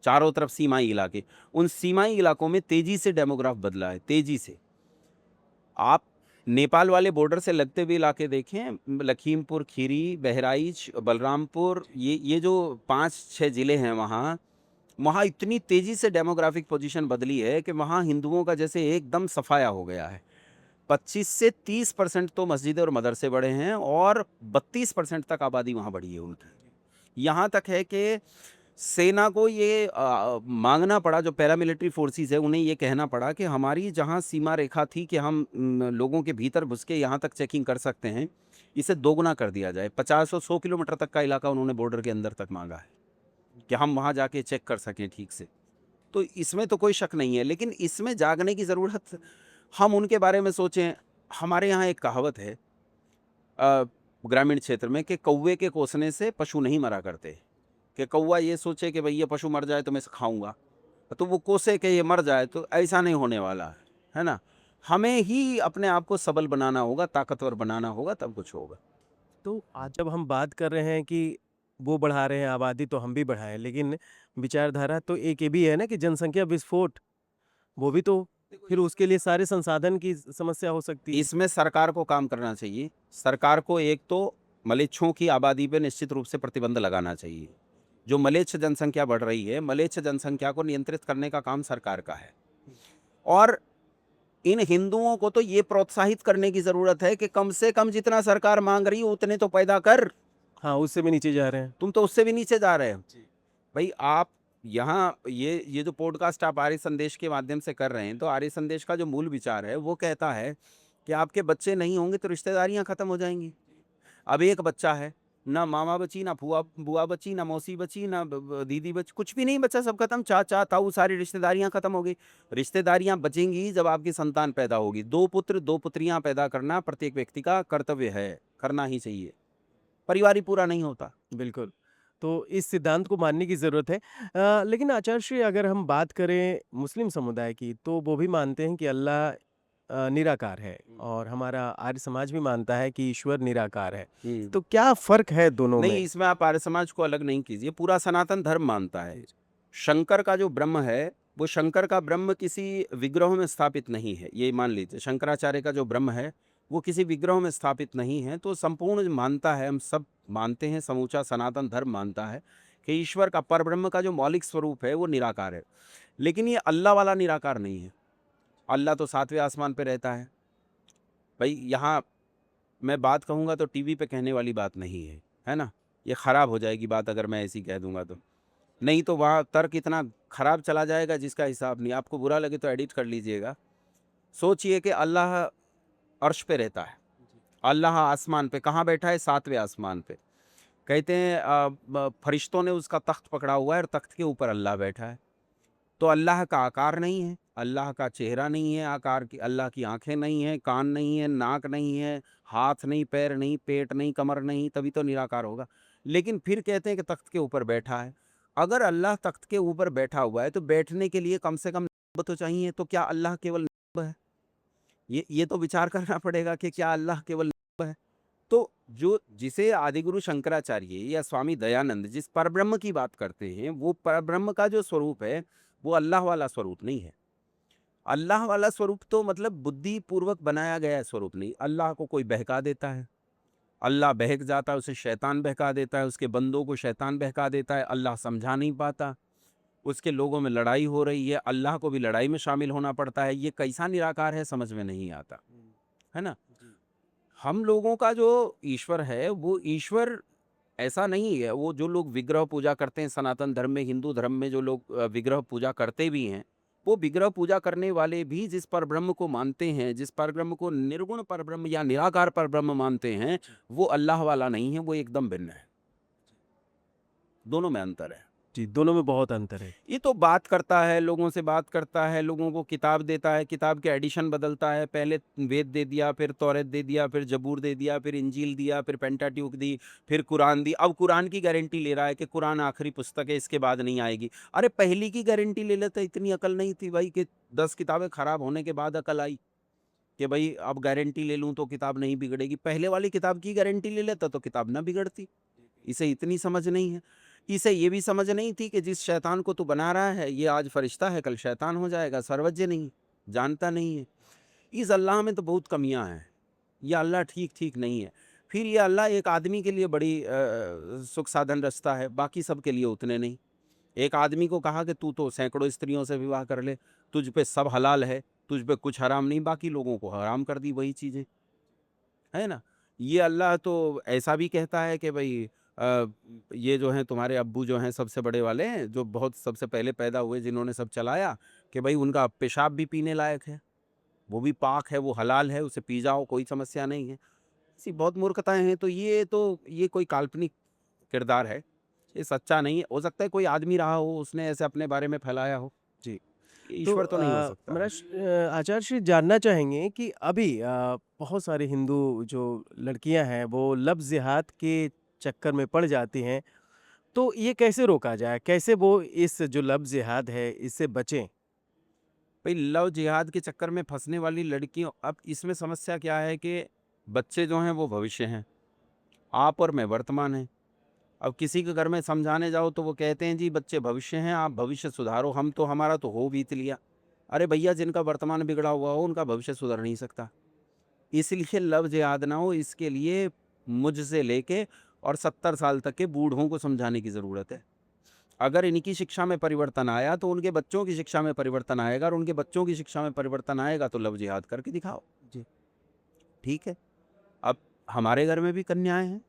चारों तरफ सीमाई इलाके, उन सीमाई इलाकों में तेजी से डेमोग्राफ बदला है, तेजी से। आप नेपाल वाले बॉर्डर से लगते हुए इलाके देखें, लखीमपुर खीरी, बहराइच, बलरामपुर, ये जो 5-6 ज़िले हैं वहाँ वहाँ इतनी तेज़ी से डेमोग्राफिक पोजीशन बदली है कि वहाँ हिंदुओं का जैसे एकदम सफाया हो गया है। 25 से 30% तो मस्जिदें और मदरसे बढ़े हैं और 32% तक आबादी वहाँ बढ़ी है उनकी। यहाँ तक है कि सेना को ये मांगना पड़ा, जो पैरामिलिट्री फोर्सेस है उन्हें ये कहना पड़ा कि हमारी जहाँ सीमा रेखा थी कि हम लोगों के भीतर घुस के यहाँ तक चेकिंग कर सकते हैं, इसे दोगुना कर दिया जाए। 50 और 100 किलोमीटर तक का इलाका उन्होंने बॉर्डर के अंदर तक मांगा है कि हम वहाँ जाके चेक कर सकें ठीक से। तो इसमें तो कोई शक नहीं है, लेकिन इसमें जागने की ज़रूरत, हम उनके बारे में सोचें। हमारे यहाँ एक कहावत है ग्रामीण क्षेत्र में कि कौवे के कोसने से पशु नहीं मरा करते, कि कौवा ये सोचे कि भई ये पशु मर जाए तो मैं इसे खाऊंगा, तो वो कोसे कि ये मर जाए, तो ऐसा नहीं होने वाला है ना? हमें ही अपने आप को सबल बनाना होगा, ताकतवर बनाना होगा, तब कुछ होगा। तो आज जब हम बात कर रहे हैं कि वो बढ़ा रहे हैं आबादी तो हम भी बढ़ाएं, लेकिन विचारधारा तो एक ये भी है ना कि जनसंख्या विस्फोट, वो भी तो फिर उसके लिए सारे संसाधन की समस्या हो सकती है। इसमें सरकार को काम करना चाहिए। सरकार को एक तो मलेच्छों की आबादी पे निश्चित रूप से प्रतिबंध लगाना चाहिए। जो मलेच्छ जनसंख्या बढ़ रही है, मलेच्छ जनसंख्या को नियंत्रित करने का काम सरकार का है। और इन हिंदुओं को तो ये प्रोत्साहित करने की ज़रूरत है कि कम से कम जितना सरकार मांग रही है उतने तो पैदा कर। हाँ, उससे भी नीचे जा रहे हैं। तुम तो उससे भी नीचे जा रहे हो। जी। भाई आप यहाँ ये जो पॉडकास्ट आप आर्य संदेश के माध्यम से कर रहे हैं, तो आर्य संदेश का जो मूल विचार है वो कहता है कि आपके बच्चे नहीं होंगे तो रिश्तेदारियाँ खत्म हो जाएँगी। अब एक बच्चा है, ना मामा बची, ना फूआ बुआ बची, ना मौसी बची, ना दीदी बची, कुछ भी नहीं बचा, सब खत्म। चाचा ताऊ सारी रिश्तेदारियां खत्म हो गई। रिश्तेदारियां बचेंगी जब आपकी संतान पैदा होगी। 2 पुत्र 2 पुत्रियां पैदा करना प्रत्येक व्यक्ति का कर्तव्य है, करना ही चाहिए। परिवार ही पूरा नहीं होता। बिल्कुल। तो इस सिद्धांत को मानने की ज़रूरत है। लेकिन आचार्य श्री अगर हम बात करें मुस्लिम समुदाय की तो वो भी मानते हैं कि अल्लाह निराकार है और हमारा आर्य समाज भी मानता है कि ईश्वर निराकार है। हम्म। तो क्या फ़र्क है दोनों में? नहीं, इसमें आप आर्य समाज को अलग नहीं कीजिए, पूरा सनातन धर्म मानता है। जी, शंकर का जो ब्रह्म है, वो शंकर का ब्रह्म किसी विग्रह में स्थापित नहीं है, ये मान लीजिए। शंकराचार्य का जो ब्रह्म है, वो किसी विग्रह में स्थापित नहीं है। तो संपूर्ण मानता है, हम सब मानते हैं, समूचा सनातन धर्म मानता है कि ईश्वर का, परब्रह्म का जो मौलिक स्वरूप है, वो निराकार है। लेकिन ये अल्लाह वाला निराकार नहीं है। अल्लाह तो 7वें आसमान पे रहता है। भई यहाँ मैं बात कहूँगा तो टीवी पे कहने वाली बात नहीं है ना? ये खराब हो जाएगी बात अगर मैं ऐसी कह दूँगा तो। नहीं तो वहाँ तर्क इतना खराब चला जाएगा जिसका हिसाब नहीं। आपको बुरा लगे तो एडिट कर लीजिएगा। सोचिए कि अल्लाह अर्श पे रहता है। अल्लाह आसमान पे कहाँ बैठा है? 7वें आसमान पे। कहते हैं फरिश्तों ने उसका तख्त पकड़ा हुआ है और तख्त के ऊपर अल्लाह बैठा है। तो अल्लाह का आकार नहीं है, अल्लाह का चेहरा नहीं है, आकार की अल्लाह की आँखें नहीं हैं, कान नहीं है, नाक नहीं है, हाथ नहीं, पैर नहीं, पेट नहीं, कमर नहीं, तभी तो निराकार होगा। लेकिन फिर कहते हैं कि तख्त के ऊपर बैठा है। अगर अल्लाह तख्त के ऊपर बैठा हुआ है तो बैठने के लिए कम से कम निस्बत तो चाहिए, तो क्या अल्लाह केवल निस्ब है? ये तो विचार करना पड़ेगा कि क्या अल्लाह केवल निस्ब है? तो जो जिसे आदिगुरु शंकराचार्य या स्वामी दयानंद जिस परब्रह्म की बात करते हैं, वो परब्रह्म का जो स्वरूप है, वो अल्लाह वाला स्वरूप नहीं है। अल्लाह वाला स्वरूप तो मतलब बुद्धि पूर्वक बनाया गया स्वरूप नहीं। अल्लाह को कोई बहका देता है, अल्लाह बहक जाता है, उसे शैतान बहका देता है, उसके बंदों को शैतान बहका देता है, अल्लाह समझा नहीं पाता, उसके लोगों में लड़ाई हो रही है, अल्लाह को भी लड़ाई में शामिल होना पड़ता है। ये कैसा निराकार है, समझ में नहीं आता, है ना? जी। हम लोगों का जो ईश्वर है, वो ईश्वर ऐसा नहीं है। वो जो लोग विग्रह पूजा करते हैं सनातन धर्म में, हिंदू धर्म में जो लोग विग्रह पूजा करते भी हैं, वो विग्रह पूजा करने वाले भी जिस परब्रह्म को मानते हैं, जिस परब्रह्म को निर्गुण परब्रह्म या निराकार परब्रह्म मानते हैं, जी। वो अल्लाह वाला नहीं है, वो एकदम भिन्न है। दोनों में अंतर है। जी, दोनों में बहुत अंतर है। ये तो बात करता है, लोगों से बात करता है, लोगों को किताब देता है, किताब के एडिशन बदलता है। पहले वेद दे दिया, फिर तौरात दे दिया, फिर जबूर दे दिया, फिर इंजील दिया, फिर पेंटाट्यूक दी, फिर कुरान दी। अब कुरान की गारंटी ले रहा है कि कुरान आखिरी पुस्तक है, इसके बाद नहीं आएगी। अरे पहली की गारंटी ले लेता, इतनी अकल नहीं थी भाई कि 10 किताबें खराब होने के बाद अकल आई कि भाई अब गारंटी ले लूँ तो किताब नहीं बिगड़ेगी। पहले वाली किताब की गारंटी ले लेता तो किताब ना बिगड़ती। इसे इतनी समझ नहीं है। इसे ये भी समझ नहीं थी कि जिस शैतान को तू बना रहा है, ये आज फरिश्ता है, कल शैतान हो जाएगा, सर्वज्ञ नहीं, जानता नहीं है। इस अल्लाह में तो बहुत कमियां हैं। ये अल्लाह ठीक-ठीक नहीं है। फिर ये अल्लाह एक आदमी के लिए बड़ी सुख साधन रचता है, बाकी सब के लिए उतने नहीं। एक आदमी को कहा कि तू तो सैकड़ों स्त्रियों से विवाह कर ले, तुझ पे सब हलाल है, तुझ पे कुछ हराम नहीं, बाकी लोगों को हराम कर दी वही चीज़ें। है ना? ये अल्लाह तो ऐसा भी कहता है कि भई अ, ये जो हैं तुम्हारे अब्बू जो हैं सबसे बड़े वाले हैं, जो बहुत सबसे पहले पैदा हुए जिन्होंने सब चलाया, कि भई उनका पेशाब भी पीने लायक है। वो भी पाक है, वो हलाल है, उसे पी जाओ कोई समस्या नहीं है। ऐसी बहुत मूर्खताएँ हैं। तो ये कोई काल्पनिक किरदार है, ये सच्चा नहीं है। हो सकता है कोई आदमी रहा हो, उसने ऐसे अपने बारे में फैलाया हो। जी। ये तो ईश्वर तो नहीं हो सकता। आचार्य श्री जानना चाहेंगे कि अभी बहुत सारे हिंदू जो लड़कियां हैं वो लव जिहाद के चक्कर में पड़ जाती हैं तो ये कैसे रोका जाए? कैसे वो इस जो लव जिहाद है इससे बचें? भई लव जिहाद के चक्कर में फँसने वाली लड़कियों, अब इसमें समस्या क्या है कि बच्चे जो हैं वो भविष्य हैं। आप और मैं वर्तमान हैं। अब किसी के घर में समझाने जाओ तो वो कहते हैं जी बच्चे भविष्य हैं, आप भविष्य सुधारो, हम तो हमारा तो हो बीत लिया। अरे भैया जिनका वर्तमान बिगड़ा हुआ हो उनका भविष्य सुधर नहीं सकता। इसलिए लव जिहाद ना हो, इसके लिए मुझसे लेके और 70 साल तक के बूढ़ों को समझाने की ज़रूरत है। अगर इनकी शिक्षा में परिवर्तन आया तो उनके बच्चों की शिक्षा में परिवर्तन आएगा, और उनके बच्चों की शिक्षा में परिवर्तन आएगा तो लव जिहाद करके दिखाओ। जी। ठीक है। अब हमारे घर में भी कन्याएँ हैं,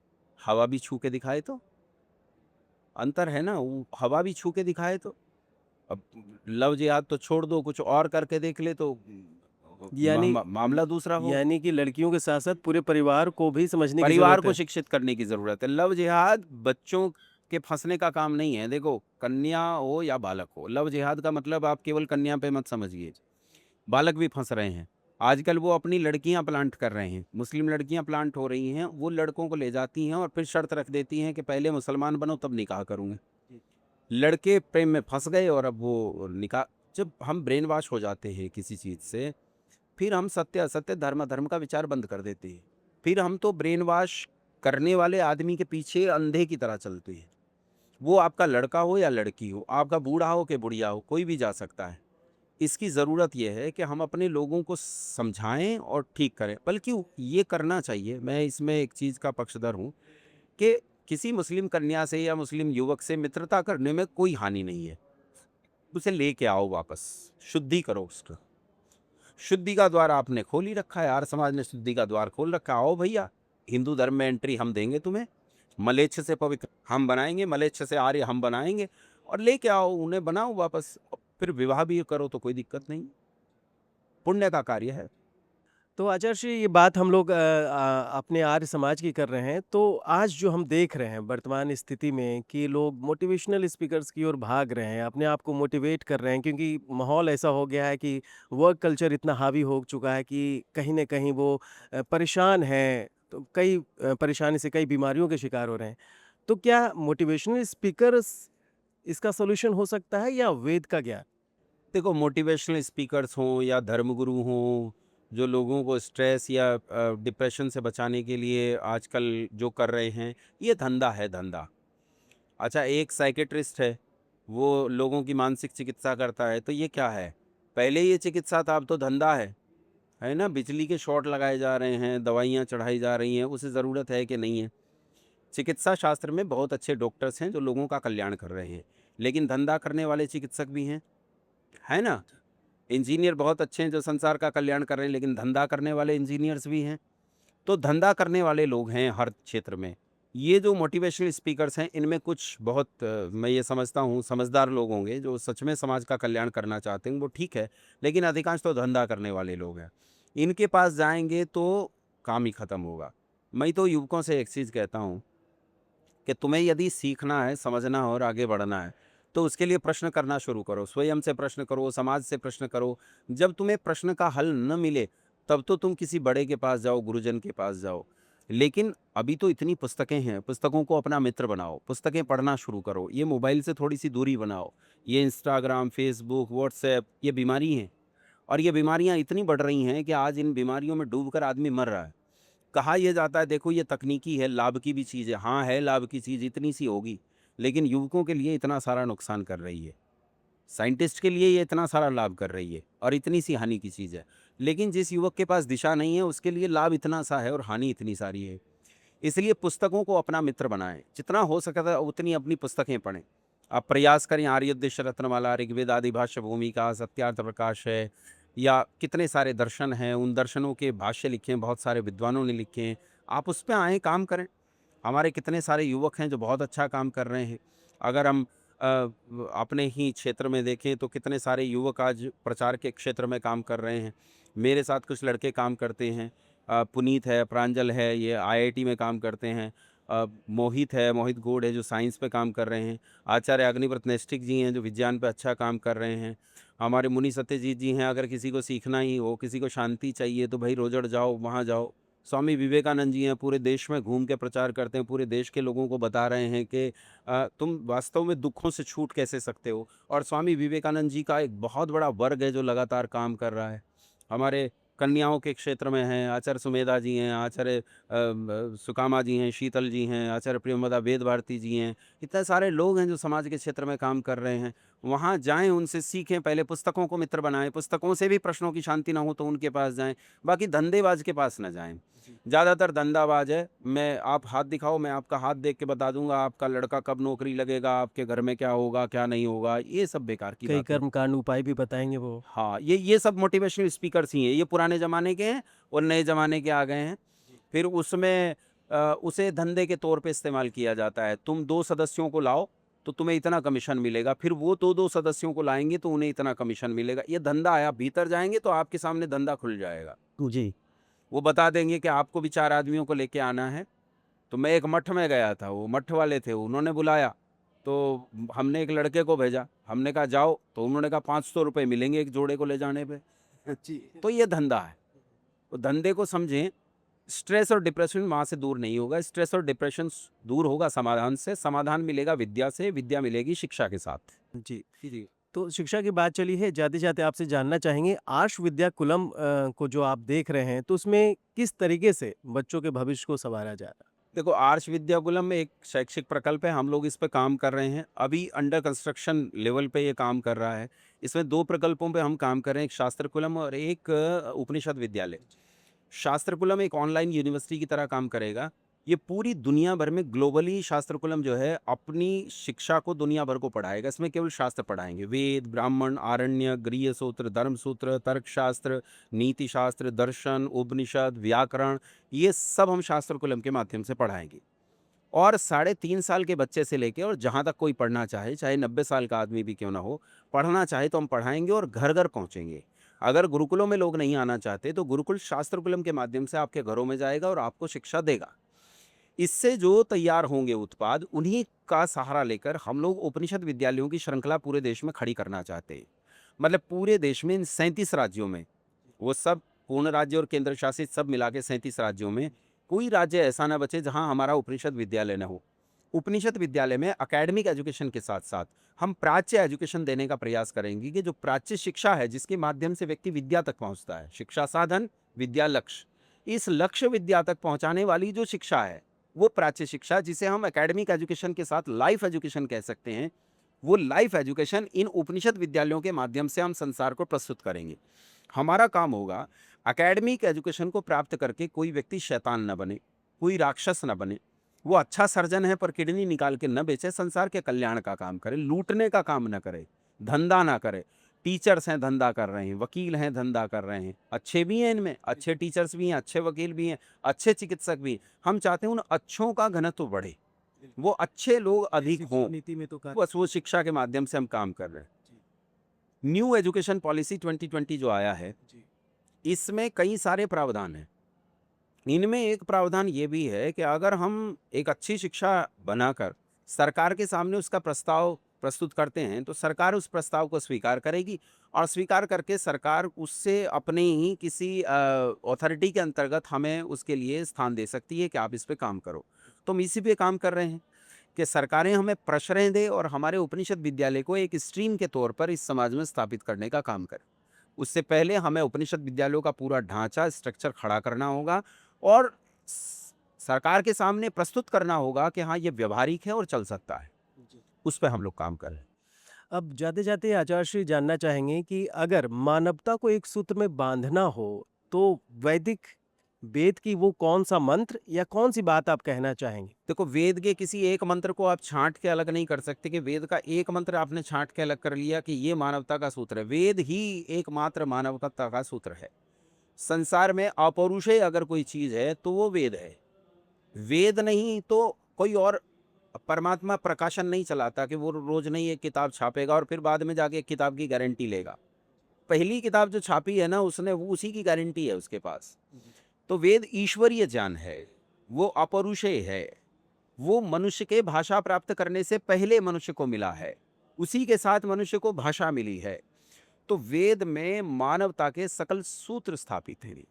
हवा भी छू के दिखाए तो, अंतर है ना, वो हवा भी छू के दिखाए तो। अब लव जिहाद तो छोड़ दो, कुछ और करके देख ले तो यानी मामला दूसरा हो। यानी कि लड़कियों के साथ-साथ पूरे परिवार को भी समझने की परिवार ज़रूरत को है। शिक्षित करने की ज़रूरत है। लव जिहाद बच्चों के फँसने का काम नहीं है। देखो, कन्या हो या बालक हो, लव जिहाद का मतलब आप केवल कन्या पे मत समझिए। बालक भी फँस रहे हैं। आजकल वो अपनी लड़कियाँ प्लांट कर रहे हैं। मुस्लिम लड़कियाँ प्लांट हो रही हैं, वो लड़कों को ले जाती हैं और फिर शर्त रख देती हैं कि पहले मुसलमान बनो तब निकाह करूँगी। लड़के प्रेम में फँस गए और अब वो निकाह। जब हम ब्रेन वॉश हो जाते हैं किसी चीज़ से, फिर हम सत्य असत्य धर्म अधर्म का विचार बंद कर देते हैं। फिर हम तो ब्रेन वॉश करने वाले आदमी के पीछे अंधे की तरह चलते हैं। वो आपका लड़का हो या लड़की हो, आपका बूढ़ा हो कि बुढ़िया हो, कोई भी जा सकता है। इसकी ज़रूरत ये है कि हम अपने लोगों को समझाएं और ठीक करें। बल्कि ये करना चाहिए, मैं इसमें एक चीज़ का पक्षधर हूँ कि किसी मुस्लिम कन्या से या मुस्लिम युवक से मित्रता करने में कोई हानि नहीं है। उसे लेके आओ वापस, शुद्धि करो उसका। शुद्धि का द्वार आपने खोल ही रखा है, आर्य समाज ने शुद्धि का द्वार खोल रखा है। आओ भैया, हिंदू धर्म में एंट्री हम देंगे तुम्हें, मलेच्छ से पवित्र हम बनाएंगे, मलेच्छ से आर्य हम बनाएंगे और लेके आओ उन्हें, बनाओ वापस। फिर विवाह भी करो तो कोई दिक्कत नहीं, पुण्य का कार्य है। तो आचार्य श्री ये बात हम लोग अपने आर्य समाज की कर रहे हैं, तो आज जो हम देख रहे हैं वर्तमान स्थिति में कि लोग मोटिवेशनल स्पीकर्स की ओर भाग रहे हैं, अपने आप को मोटिवेट कर रहे हैं क्योंकि माहौल ऐसा हो गया है कि वर्क कल्चर इतना हावी हो चुका है कि कहीं न कहीं वो परेशान हैं, तो कई परेशानी से कई बीमारियों के शिकार हो रहे हैं। तो क्या मोटिवेशनल स्पीकर्स इसका सॉल्यूशन हो सकता है या वेद का ज्ञान? देखो, मोटिवेशनल स्पीकर्स हों या धर्मगुरु हों, जो लोगों को स्ट्रेस या डिप्रेशन से बचाने के लिए आजकल जो कर रहे हैं, ये धंधा है, धंधा। अच्छा, एक साइकियाट्रिस्ट है, वो लोगों की मानसिक चिकित्सा करता है, तो ये क्या है? पहले ये चिकित्सा था, अब तो धंधा है ना? बिजली के शॉट लगाए जा रहे हैं, दवाइयाँ चढ़ाई जा रही हैं, उसे ज़रूरत है कि नहीं है? चिकित्सा शास्त्र में बहुत अच्छे डॉक्टर्स हैं जो लोगों का कल्याण कर रहे हैं, लेकिन धंधा करने वाले चिकित्सक भी हैं, है ना? इंजीनियर बहुत अच्छे हैं जो संसार का कल्याण कर रहे हैं, लेकिन धंधा करने वाले इंजीनियर्स भी हैं। तो धंधा करने वाले लोग हैं हर क्षेत्र में। ये जो मोटिवेशनल स्पीकर्स हैं, इनमें कुछ बहुत मैं ये समझता हूँ समझदार लोग होंगे जो सच में समाज का कल्याण करना चाहते हैं, वो ठीक है, लेकिन अधिकांश तो धंधा करने वाले लोग हैं। इनके पास जाएँगे तो काम ही खत्म होगा। मैं तो युवकों से एक चीज़ कहता हूँ कि तुम्हें यदि सीखना है, समझना है और आगे बढ़ना है, तो उसके लिए प्रश्न करना शुरू करो। स्वयं से प्रश्न करो, समाज से प्रश्न करो। जब तुम्हें प्रश्न का हल न मिले, तब तो तुम किसी बड़े के पास जाओ, गुरुजन के पास जाओ। लेकिन अभी तो इतनी पुस्तकें हैं, पुस्तकों को अपना मित्र बनाओ, पुस्तकें पढ़ना शुरू करो। ये मोबाइल से थोड़ी-सी दूरी बनाओ। ये इंस्टाग्राम, फ़ेसबुक, व्हाट्सऐप, ये बीमारी हैं और ये बीमारियाँ इतनी बढ़ रही हैं कि आज इन बीमारियों में डूबकर आदमी मर रहा है। कहा यह जाता है, देखो ये तकनीकी है, लाभ की भी चीज़ है। हाँ, है लाभ की चीज़, इतनी सी होगी, लेकिन युवकों के लिए इतना सारा नुकसान कर रही है। साइंटिस्ट के लिए ये इतना सारा लाभ कर रही है और इतनी सी हानि की चीज़ है। लेकिन जिस युवक के पास दिशा नहीं है, उसके लिए लाभ इतना सा है और हानि इतनी सारी है। इसलिए पुस्तकों को अपना मित्र बनाएँ। जितना हो सकता है उतनी अपनी पुस्तकें पढ़ें। आप प्रयास करें, आर्योद्देश्य रत्नमाला, ऋग्वेद आदि भाष्य भूमिका, सत्यार्थ प्रकाश है या कितने सारे दर्शन हैं, उन दर्शनों के भाष्य लिखे हैं, बहुत सारे विद्वानों ने लिखे हैं। आप उस पे आएँ, काम करें। हमारे कितने सारे युवक हैं जो बहुत अच्छा काम कर रहे हैं। अगर हम अपने ही क्षेत्र में देखें तो कितने सारे युवक आज प्रचार के क्षेत्र में काम कर रहे हैं। मेरे साथ कुछ लड़के काम करते हैं। पुनीत है, प्रांजल है, ये आईआईटी में काम करते हैं। मोहित है, मोहित गौड़ है जो साइंस पे काम कर रहे हैं। आचार्य अग्निव्रत नैष्ठिक जी हैं जो विज्ञान पे अच्छा काम कर रहे हैं। हमारे मुनि सत्यजीत जी हैं, अगर किसी को सीखना ही हो, किसी को शांति चाहिए तो भाई रोजड़ जाओ, वहाँ जाओ। स्वामी विवेकानंद जी हैं, पूरे देश में घूम के प्रचार करते हैं, पूरे देश के लोगों को बता रहे हैं कि तुम वास्तव में दुखों से छूट कैसे सकते हो। और स्वामी विवेकानंद जी का एक बहुत बड़ा वर्ग है जो लगातार काम कर रहा है। हमारे कन्याओं के क्षेत्र में हैं, आचार्य सुमेधा जी हैं, आचार्य सुकामा जी हैं, शीतल जी हैं, आचार्य प्रियंवदा वेद भारती जी हैं। इतने सारे लोग हैं जो समाज के क्षेत्र में काम कर रहे हैं। वहाँ जाएँ, उनसे सीखें, पहले पुस्तकों को मित्र बनाएँ, पुस्तकों से भी प्रश्नों की शांति ना हो तो उनके पास जाएँ, बाकी धंधेबाज के पास ना जाएँ। ज़्यादातर धंधाबाज है। आप हाथ दिखाओ, मैं आपका हाथ देख के बता दूँगा आपका लड़का कब नौकरी लगेगा, आपके घर में क्या होगा, क्या नहीं होगा, ये सब बेकार की कई बातें। कर्मकांड उपाय भी बताएँगे वो। हाँ, ये सब मोटिवेशनल स्पीकर्स ही हैं। ये पुराने ज़माने के हैं और नए ज़माने के आ गए हैं। फिर उसमें उसे धंधे के तौर पे इस्तेमाल किया जाता है। तुम 2 सदस्यों को लाओ तो तुम्हें इतना कमीशन मिलेगा, फिर वो 2-2 सदस्यों को लाएँगे तो उन्हें इतना कमीशन मिलेगा। ये धंधा है, आप भीतर जाएँगे तो आपके सामने धंधा खुल जाएगा। जी। वो बता देंगे कि आपको भी 4 आदमियों को लेके आना है। तो मैं एक मठ में गया था, वो मठ वाले थे, उन्होंने बुलाया, तो हमने एक लड़के को भेजा। हमने कहा जाओ, तो उन्होंने कहा 500 रुपए मिलेंगे एक जोड़े को ले जाने पे। जी। तो ये धंधा है। तो धंधे को समझें, स्ट्रेस और डिप्रेशन वहाँ से दूर नहीं होगा, स्ट्रेस और डिप्रेशन दूर होगा समाधान से, समाधान मिलेगा विद्या से, विद्या मिलेगी शिक्षा के साथ। जी। जी। तो शिक्षा की बात चली है, जाते-जाते आपसे जानना चाहेंगे आर्ष विद्याकुलम को जो आप देख रहे हैं, तो उसमें किस तरीके से बच्चों के भविष्य को सँवारा जा रहा है? देखो, आर्ष विद्याकुलम में एक शैक्षिक प्रकल्प है, हम लोग इस पे काम कर रहे हैं। अभी अंडर कंस्ट्रक्शन लेवल पे ये काम कर रहा है। इसमें 2 प्रकल्पों पे हम काम कर रहे हैं, एक शास्त्रकुलम और एक उपनिषद विद्यालय। शास्त्रकुलम एक ऑनलाइन यूनिवर्सिटी की तरह काम करेगा। ये पूरी दुनिया भर में ग्लोबली शास्त्रकुलम जो है अपनी शिक्षा को दुनिया भर को पढ़ाएगा। इसमें केवल शास्त्र पढ़ाएँगे, वेद, ब्राह्मण, आरण्यक, गृह्य सूत्र, धर्मसूत्र, तर्कशास्त्र, नीति शास्त्र, दर्शन, उपनिषद, व्याकरण, ये सब हम शास्त्रकुलम के माध्यम से पढ़ाएँगे। और साढ़े 3 साल के बच्चे से लेके और जहाँ तक कोई पढ़ना चाहे, चाहे 90 साल का आदमी भी क्यों ना हो, पढ़ना चाहे तो हम पढ़ाएँगे और घर-घर पहुँचेंगे। अगर गुरुकुलों में लोग नहीं आना चाहते, तो गुरुकुल शास्त्रकुलम के माध्यम से आपके घरों में जाएगा और आपको शिक्षा देगा। इससे जो तैयार होंगे उत्पाद, उन्हीं का सहारा लेकर हम लोग उपनिषद विद्यालयों की श्रृंखला पूरे देश में खड़ी करना चाहते हैं। मतलब पूरे देश में इन 37 राज्यों में, वो सब पूर्ण राज्य और केंद्र शासित सब मिला के 37 राज्यों में, कोई राज्य ऐसा ना बचे जहां हमारा उपनिषद विद्यालय ना हो। उपनिषद विद्यालय में एकेडमिक एजुकेशन के साथ-साथ हम प्राच्य एजुकेशन देने का प्रयास करेंगे कि जो प्राच्य शिक्षा है, जिसके माध्यम से व्यक्ति विद्या तक पहुँचता है। शिक्षा साधन, विद्या लक्ष्य। इस लक्ष्य विद्या तक पहुँचाने वाली जो शिक्षा है, वो प्राच्य शिक्षा, जिसे हम एकेडमिक एजुकेशन के साथ लाइफ एजुकेशन कह सकते हैं, वो लाइफ एजुकेशन इन उपनिषद विद्यालयों के माध्यम से हम संसार को प्रस्तुत करेंगे। हमारा काम होगा एकेडमिक एजुकेशन को प्राप्त करके कोई व्यक्ति शैतान न बने, कोई राक्षस न बने। वो अच्छा सर्जन है पर किडनी निकाल के न बेचे, संसार के कल्याण का काम करे, लूटने का काम न करे, धंधा ना करे। टीचर्स हैं धंधा कर रहे हैं, वकील हैं धंधा कर रहे हैं, अच्छे भी हैं इनमें, अच्छे टीचर्स भी हैं, अच्छे वकील भी हैं, अच्छे चिकित्सक भी हैं। हम चाहते हैं उन अच्छों का घनत्व बढ़े, वो अच्छे लोग अधिक हों। नीति में तो बस वो शिक्षा के माध्यम से हम काम कर रहे हैं। न्यू एजुकेशन पॉलिसी 2020 जो आया है, इसमें कई सारे प्रावधान हैं। इनमें एक प्रावधान ये भी है कि अगर हम एक अच्छी शिक्षा बनाकर सरकार के सामने उसका प्रस्ताव प्रस्तुत करते हैं, तो सरकार उस प्रस्ताव को स्वीकार करेगी और स्वीकार करके सरकार उससे अपने ही किसी अथॉरिटी के अंतर्गत हमें उसके लिए स्थान दे सकती है कि आप इस पे काम करो। तो हम इसी पे काम कर रहे हैं कि सरकारें हमें प्रश्रय दें और हमारे उपनिषद विद्यालय को एक स्ट्रीम के तौर पर इस समाज में स्थापित करने का काम करें। उससे पहले हमें उपनिषद विद्यालयों का पूरा ढांचा, स्ट्रक्चर खड़ा करना होगा और सरकार के सामने प्रस्तुत करना होगा कि हाँ, ये व्यवहारिक है और चल सकता है। उस पे हम लोग काम कर रहे हैं। अब जाते-जाते आचार्य श्री जानना चाहेंगे कि अगर मानवता को एक सूत्र में बांधना हो, तो वैदिक वेद की वो कौन-सा मंत्र या कौन-सी बात आप कहना चाहेंगे? देखो, वेद के किसी एक मंत्र को आप छाँट के अलग नहीं कर सकते कि वेद का एक मंत्र आपने छाँट के अलग कर लिया कि ये मानवता का सूत्र है। वेद ही एकमात्र मानवता का सूत्र है। संसार में अपौरुषेय अगर कोई चीज़ है तो वो वेद है। वेद नहीं तो कोई और परमात्मा प्रकाशन नहीं चलाता कि वो रोज़ नहीं एक किताब छापेगा और फिर बाद में जाके एक किताब की गारंटी लेगा। पहली किताब जो छापी है ना, उसने वो उसी की गारंटी है उसके पास। तो वेद ईश्वरीय ज्ञान है, वो अपौरुषेय है, वो मनुष्य के भाषा प्राप्त करने से पहले मनुष्य को मिला है, उसी के साथ मनुष्य को भाषा मिली है। तो वेद में मानवता के सकल सूत्र स्थापित हैं।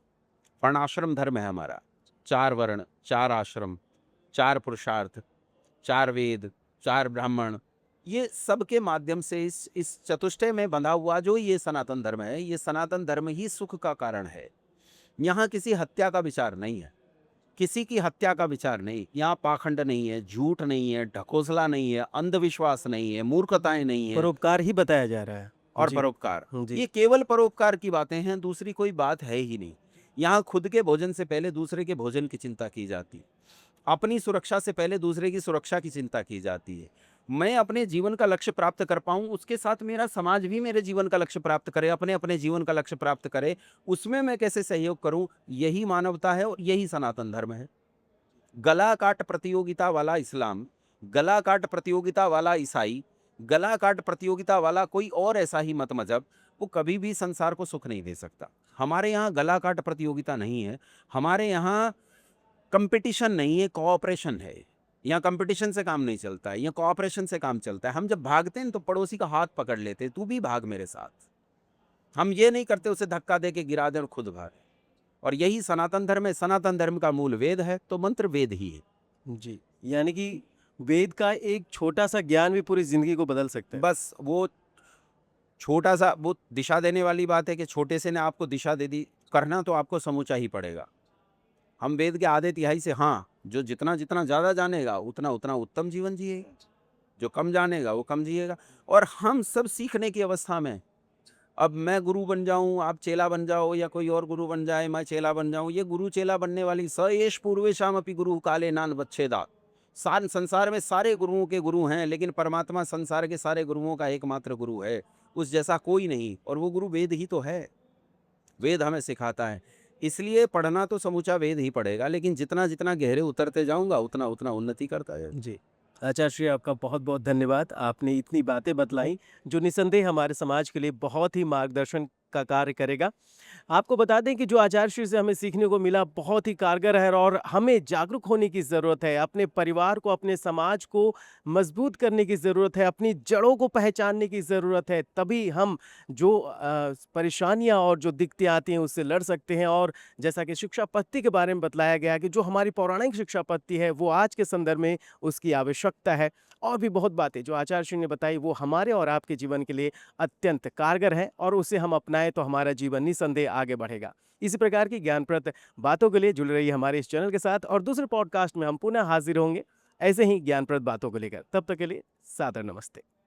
वर्णाश्रम धर्म है हमारा, 4 वर्ण, 4 आश्रम, 4 पुरुषार्थ, 4 वेद, 4 ब्राह्मण, ये सब के माध्यम से इस चतुष्टय में बंधा हुआ जो ये सनातन धर्म है, ये सनातन धर्म ही सुख का कारण है। यहाँ किसी हत्या का विचार नहीं है, किसी की हत्या का विचार नहीं, यहाँ पाखंड नहीं है, झूठ नहीं है, ढकोसला नहीं है, अंधविश्वास नहीं है, मूर्खताएं नहीं है परोपकार ही बताया जा रहा है। और जी। परोपकार। जी। ये केवल परोपकार की बातें हैं, दूसरी कोई बात है ही नहीं। यहाँ खुद के भोजन से पहले दूसरे के भोजन की चिंता की जाती है, अपनी सुरक्षा से पहले दूसरे की सुरक्षा की चिंता की जाती है। मैं अपने जीवन का लक्ष्य प्राप्त कर पाऊँ, उसके साथ मेरा समाज भी मेरे जीवन का लक्ष्य प्राप्त करे, अपने जीवन का लक्ष्य प्राप्त करे, उसमें मैं कैसे सहयोग करूँ, यही मानवता है और यही सनातन धर्म है। गला काट प्रतियोगिता वाला इस्लाम, गला काट प्रतियोगिता वाला ईसाई, गला काट प्रतियोगिता वाला कोई और ऐसा ही मत मजहब, वो कभी भी संसार को सुख नहीं दे सकता। हमारे यहाँ गला काट प्रतियोगिता नहीं है, हमारे यहाँ कंपटीशन नहीं है, कोऑपरेशन है। यहाँ कंपटीशन से काम नहीं चलता है, यहाँ कोऑपरेशन से काम चलता है। हम जब भागते हैं तो पड़ोसी का हाथ पकड़ लेते हैं, तू भी भाग मेरे साथ। हम ये नहीं करते उसे धक्का दे के गिरा दें और खुद भागे। और यही सनातन धर्म है। सनातन धर्म का मूल वेद है, तो मंत्र वेद ही है। जी, यानी कि वेद का एक छोटा-सा ज्ञान भी पूरी ज़िंदगी को बदल सकता है। बस वो छोटा सा वो दिशा देने वाली बात है कि छोटे से ने आपको दिशा दे दी, करना तो आपको समूचा ही पड़ेगा। हम वेद के आधे तिहाई से, हाँ, जो जितना जितना ज़्यादा जानेगा उतना उतना उत्तम जीवन जिएगा, जो कम जानेगा वो कम जिएगा। और हम सब सीखने की अवस्था में, अब मैं गुरु बन जाऊं, आप चेला बन जाओ, या कोई और गुरु बन जाए, मैं चेला बन जाऊं, ये गुरु चेला बनने वाली स एष पूर्वेशाम अपि गुरु काले नान बच्छेदा। संसार में सारे गुरुओं के गुरु हैं, लेकिन परमात्मा संसार के सारे गुरुओं का एकमात्र गुरु है, उस जैसा कोई नहीं। और वो गुरु वेद ही तो है, वेद हमें सिखाता है। इसलिए पढ़ना तो समूचा वेद ही पड़ेगा, लेकिन जितना जितना गहरे उतरते जाऊंगा उतना उतना उन्नति करता है। जी। आचार्य श्री आपका बहुत-बहुत धन्यवाद। आपने इतनी बातें बतलाई जो निसंदेह हमारे समाज के लिए बहुत ही मार्गदर्शन का कार्य करेगा। आपको बता दें कि जो आचार्य श्री से हमें सीखने को मिला बहुत ही कारगर है और हमें जागरूक होने की ज़रूरत है। अपने परिवार को, अपने समाज को मज़बूत करने की ज़रूरत है, अपनी जड़ों को पहचानने की ज़रूरत है। तभी हम जो परेशानियाँ और जो दिक्कतें आती हैं उससे लड़ सकते हैं। और जैसा कि शिक्षा पद्धति के बारे में बतलाया गया कि जो हमारी पौराणिक शिक्षा पद्धति है वो आज के संदर्भ में उसकी आवश्यकता है। और भी बहुत बातें जो आचार्य श्री ने बताई वो हमारे और आपके जीवन के लिए अत्यंत कारगर है और उसे हम अपनाएं तो हमारा जीवन निसंदेह आगे बढ़ेगा। इसी प्रकार की ज्ञानप्रद बातों के लिए जुड़े रहिए हमारे इस चैनल के साथ और दूसरे पॉडकास्ट में हम पुनः हाजिर होंगे ऐसे ही ज्ञानप्रद बातों को लेकर। तब तक के लिए सादर नमस्ते।